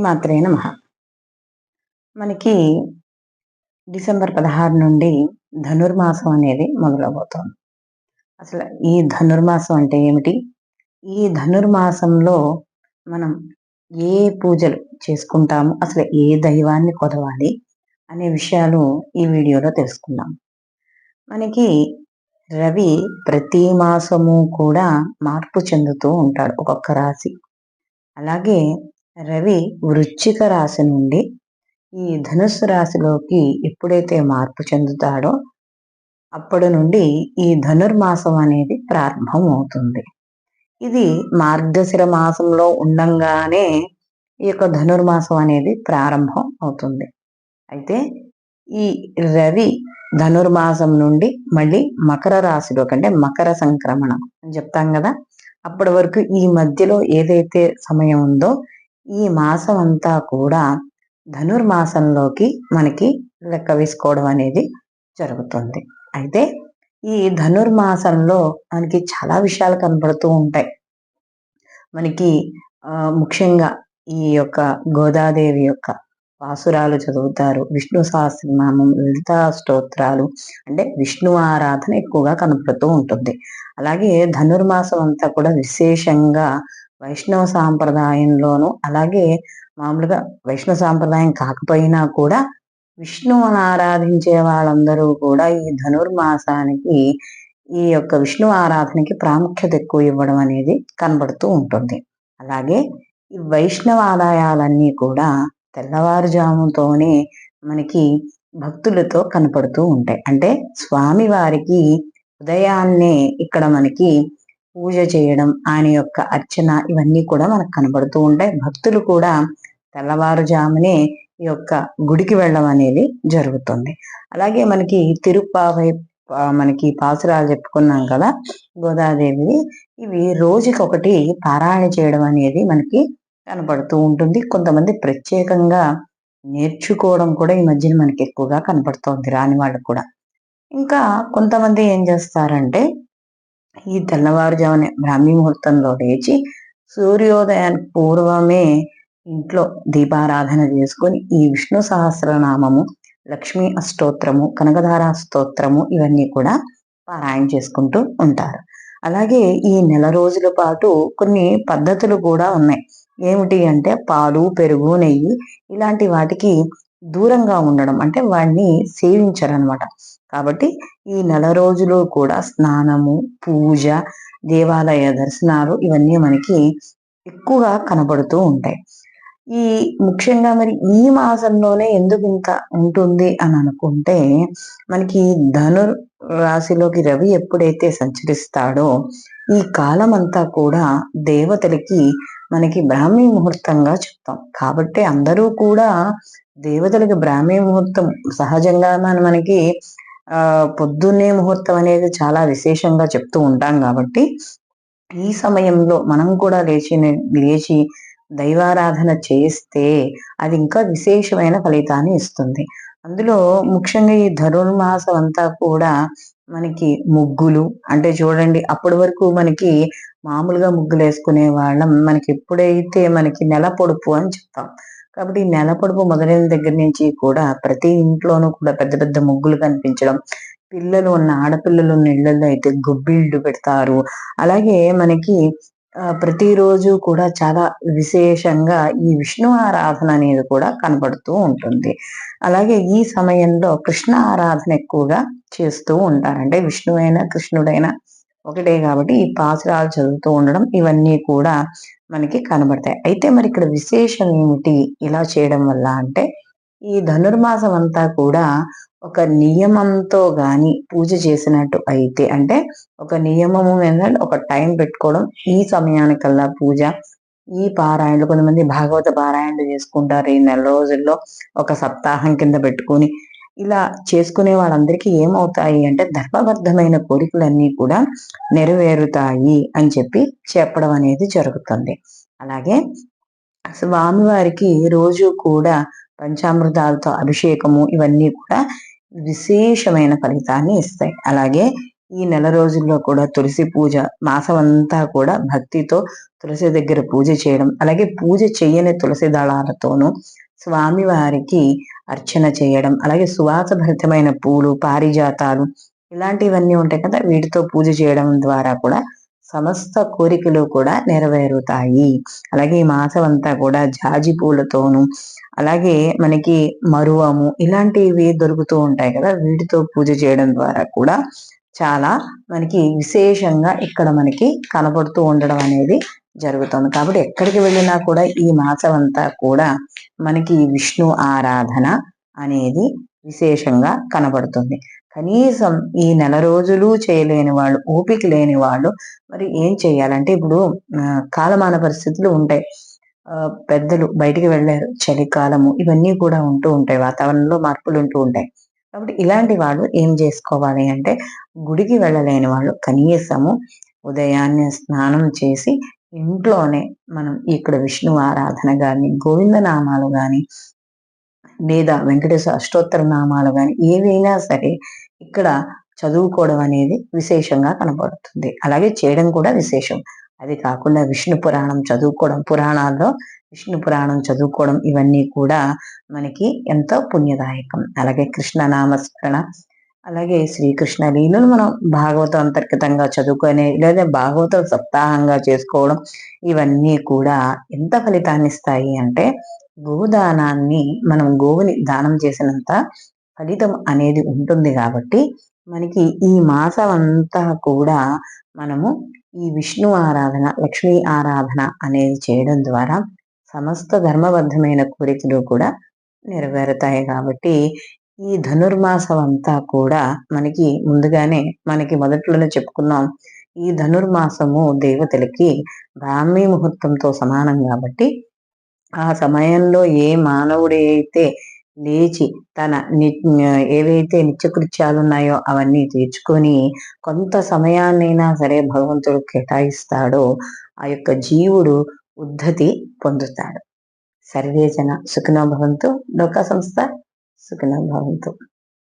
మాత్రే నమః. మనకి డిసెంబర్ 16 నుండి ధనుర్మాసం అనేది మొదలవబోతోంది. అసలు ఈ ధనుర్మాసం అంటే ఏమిటి? ఈ ధనుర్మాసంలో మనం ఏ పూజలు చేసుకుంటాము? అసలు ఏ దైవాన్ని కొలవాలి? అనే విషయాలు ఈ వీడియోలో తెలుసుకుందాం. మనకి రవి ప్రతి మాసము కూడా మార్పు చెందుతూ ఉంటాడు ఒక్కొక్క రాశి. అలాగే రవి వృశ్చిక రాశి నుండి ఈ ధనుస్సు రాశిలోకి ఎప్పుడైతే మార్పు చెందుతాడో అప్పటి నుండి ఈ ధనుర్మాసం అనేది ప్రారంభం అవుతుంది. ఇది మార్గశిర మాసంలో ఉండంగానే ఈ యొక్క ధనుర్మాసం అనేది ప్రారంభం అవుతుంది. అయితే ఈ రవి ధనుర్మాసం నుండి మళ్ళీ మకర రాశిలోకి అంటే మకర సంక్రమణం అని చెప్తాం కదా, అప్పటి వరకు ఈ మధ్యలో ఏదైతే సమయం ఉందో ఈ మాసం అంతా కూడా ధనుర్మాసంలోకి మనకి లెక్క వేసుకోవడం అనేది జరుగుతుంది. అయితే ఈ ధనుర్మాసంలో మనకి చాలా విషయాలు కనబడుతూ ఉంటాయి. మనకి ముఖ్యంగా ఈ యొక్క గోదాదేవి యొక్క పాసురాలు చదువుతారు, విష్ణు సహస్రనామం, లలితా స్తోత్రాలు, అంటే విష్ణు ఆరాధన ఎక్కువగా కనపడుతూ ఉంటుంది. అలాగే ధనుర్మాసం అంతా కూడా విశేషంగా వైష్ణవ సాంప్రదాయంలోను, అలాగే మామూలుగా వైష్ణవ సాంప్రదాయం కాకపోయినా కూడా విష్ణువుని ఆరాధించే వాళ్ళందరూ కూడా ఈ ధనుర్మాసానికి ఈ యొక్క విష్ణు ఆరాధనకి ప్రాముఖ్యత ఎక్కువ ఇవ్వడం అనేది కనబడుతూ ఉంటుంది. అలాగే ఈ వైష్ణవ ఆలయాలన్నీ కూడా తెల్లవారుజాముతోనే మనకి భక్తులతో కనపడుతూ ఉంటాయి. అంటే స్వామి వారికి ఉదయాన్నే ఇక్కడ మనకి పూజ చేయడం, ఆయన యొక్క అర్చన, ఇవన్నీ కూడా మనకు కనబడుతూ ఉంటాయి. భక్తులు కూడా తెల్లవారుజామునే ఈ యొక్క గుడికి వెళ్ళడం అనేది జరుగుతుంది. అలాగే మనకి తిరుప్పావై మనకి పాసురాలు చెప్పుకున్నాం కదా గోదాదేవి, ఇవి రోజుకొకటి పారాయణ చేయడం అనేది మనకి కనపడుతూ ఉంటుంది. కొంతమంది ప్రత్యేకంగా నేర్చుకోవడం కూడా ఈ మధ్యన మనకి ఎక్కువగా కనపడుతోంది, రాని వాళ్ళు కూడా. ఇంకా కొంతమంది ఏం చేస్తారంటే ఈ తెల్లవారుజామునే బ్రాహ్మీ ముహూర్తంలో లేచి సూర్యోదయానికి పూర్వమే ఇంట్లో దీపారాధన చేసుకొని ఈ విష్ణు సహస్రనామము, లక్ష్మీ అష్టోత్రము, కనకధార స్తోత్రము, ఇవన్నీ కూడా పారాయణ చేసుకుంటూ ఉంటారు. అలాగే ఈ నెల రోజుల పాటు కొన్ని పద్ధతులు కూడా ఉన్నాయి. ఏమిటి అంటే పాలు, పెరుగు, నెయ్యి ఇలాంటి వాటికి దూరంగా ఉండడం, అంటే వాడిని సేవించరనమాట. కాబట్టి ఈ నెల రోజులు కూడా స్నానము, పూజ, దేవాలయ దర్శనాలు, ఇవన్నీ మనకి ఎక్కువగా కనబడుతూ ఉంటాయి. ఈ ముఖ్యంగా మరి ఈ మాసంలోనే ఎందుకు ఇంత ఉంటుంది అని అనుకుంటే, మనకి ధనుర్ రాశిలోకి రవి ఎప్పుడైతే సంచరిస్తాడో ఈ కాలం అంతా కూడా దేవతలకి మనకి బ్రాహ్మీ ముహూర్తంగా చెప్తాం. కాబట్టి అందరూ కూడా దేవతలకి బ్రాహ్మీ ముహూర్తం సహజంగా మనకి పొద్దున్నే ముహూర్తం అనేది చాలా విశేషంగా చెప్తూ ఉంటాం. కాబట్టి ఈ సమయంలో మనం కూడా లేచి దైవారాధన చేస్తే అది ఇంకా విశేషమైన ఫలితాన్ని ఇస్తుంది. అందులో ముఖ్యంగా ఈ ధనుర్మాసం అంతా కూడా మనకి ముగ్గులు, అంటే చూడండి అప్పటి వరకు మనకి మామూలుగా ముగ్గులు వేసుకునే వాళ్ళం, మనకి ఎప్పుడైతే మనకి నెల పొడుపు అని చెప్తాం. కాబట్టి ఈ నెల పొడుపు మొదలైన దగ్గర నుంచి కూడా ప్రతి ఇంట్లోనూ కూడా పెద్ద పెద్ద ముగ్గులు కనిపించడం, పిల్లలు ఉన్న ఆడపిల్లలు ఉన్న ఇళ్లలో అయితే గొబ్బిళ్ళు పెడతారు. అలాగే మనకి ప్రతిరోజు కూడా చాలా విశేషంగా ఈ విష్ణు ఆరాధన అనేది కూడా కనబడుతూ ఉంటుంది. అలాగే ఈ సమయంలో కృష్ణ ఆరాధన ఎక్కువగా చేస్తూ ఉంటారు. అంటే విష్ణువైనా కృష్ణుడైనా ఒకటే కాబట్టి ఈ పాసురాలు చదువుతూ ఉండడం, ఇవన్నీ కూడా మనకి కనబడతాయి. అయితే మరి ఇక్కడ విశేషం ఏమిటి ఇలా చేయడం వల్ల అంటే, ఈ ధనుర్మాసం అంతా కూడా ఒక నియమంతో గాని పూజ చేసినట్టు అయితే, అంటే ఒక నియమము మీద ఒక టైం పెట్టుకోవడం, ఈ సమయానికల్లా పూజ, ఈ పారాయణలు, కొంతమంది భాగవత పారాయణలు చేసుకుంటారు ఈ నెల రోజుల్లో ఒక సప్తాహం కింద పెట్టుకుని. ఇలా చేసుకునే వాళ్ళందరికీ ఏమవుతాయి అంటే ధర్మబద్ధమైన కోరికలన్నీ కూడా నెరవేరుతాయి అని చెప్పడం అనేది జరుగుతుంది. అలాగే స్వామివారికి రోజు కూడా పంచామృతాలతో అభిషేకము, ఇవన్నీ కూడా విశేషమైన ఫలితాన్ని ఇస్తాయి. అలాగే ఈ నెల రోజుల్లో కూడా తులసి పూజ మాసం అంతా కూడా భక్తితో తులసి దగ్గర పూజ చేయడం, అలాగే పూజ చెయ్యని తులసి దళాలతోనూ స్వామివారికి అర్చన చేయడం, అలాగే సువాసభరితమైన పూలు, పారిజాతాలు ఇలాంటివన్నీ ఉంటాయి కదా, వీటితో పూజ చేయడం ద్వారా కూడా సమస్త కోరికలు కూడా నెరవేరుతాయి. అలాగే ఈ మాసం అంతా కూడా జాజి పూలతోనూ, అలాగే మనకి మరువము ఇలాంటివి దొరుకుతూ ఉంటాయి కదా, వీటితో పూజ చేయడం ద్వారా కూడా చాలా మనకి విశేషంగా ఇక్కడ మనకి కనబడుతూ ఉండడం అనేది జరుగుతుంది. కాబట్టి ఎక్కడికి వెళ్ళినా కూడా ఈ మాసం అంతా కూడా మనకి విష్ణు ఆరాధన అనేది విశేషంగా కనబడుతుంది. కనీసం ఈ నెల రోజులు చేయలేని వాళ్ళు, ఓపిక లేని వాళ్ళు మరి ఏం చేయాలంటే, ఇప్పుడు కాలమాన పరిస్థితులు ఉంటాయి. పెద్దలు బయటికి వెళ్ళారు, చలికాలము ఇవన్నీ కూడా ఉంటూ ఉంటాయి, వాతావరణంలో మార్పులు ఉంటూ ఉంటాయి. కాబట్టి ఇలాంటి వాళ్ళు ఏం చేసుకోవాలి అంటే, గుడికి వెళ్ళలేని వాళ్ళు కనీసము ఉదయాన్నే స్నానం చేసి ఇంట్లోనే మనం ఇక్కడ విష్ణు ఆరాధన గాని, గోవింద నామాలు గాని, లేదా వెంకటేశ్వర అష్టోత్తర నామాలు గాని ఏవైనా సరే ఇక్కడ చదువుకోవడం అనేది విశేషంగా కనబడుతుంది. అలాగే చేయడం కూడా విశేషం. అది కాకుండా విష్ణు పురాణం చదువుకోవడం, పురాణాల్లో విష్ణు పురాణం చదువుకోవడం ఇవన్నీ కూడా మనకి ఎంతో పుణ్యదాయకం. అలాగే కృష్ణ నామస్మరణ, అలాగే శ్రీకృష్ణ లీలలు మనం భాగవతం అంతర్గతంగా చదువుకొని, లేదా భాగవతం సప్తాహంగా చేసుకోవడం ఇవన్నీ కూడా ఎంత ఫలితాన్ని ఇస్తాయి అంటే, గోదానాన్ని మనం గోవుని దానం చేసినంత ఫలితం అనేది ఉంటుంది. కాబట్టి మనకి ఈ మాసం అంతా కూడా మనము ఈ విష్ణు ఆరాధన, లక్ష్మీ ఆరాధన అనేది చేయడం ద్వారా సమస్త ధర్మబద్ధమైన కోరికలు కూడా నెరవేరుతాయి. కాబట్టి ఈ ధనుర్మాసం అంతా కూడా మనకి ముందుగానే మనకి మొదట్లోనే చెప్పుకున్నాం, ఈ ధనుర్మాసము దేవతలకి బ్రాహ్మీ ముహూర్తంతో సమానం. కాబట్టి ఆ సమయంలో ఏ మానవుడైతే లేచి తన ఏవైతే నిత్యకృత్యాలు ఉన్నాయో అవన్నీ తీర్చుకొని కొంత సమయాన్నైనా సరే భగవంతుడు కేటాయిస్తాడో ఆ యొక్క జీవుడు ఉద్ధతి పొందుతాడు. సర్వే జన సుఖినో భవంతు. లోకా సంస్థ సుఖినో భవంతు.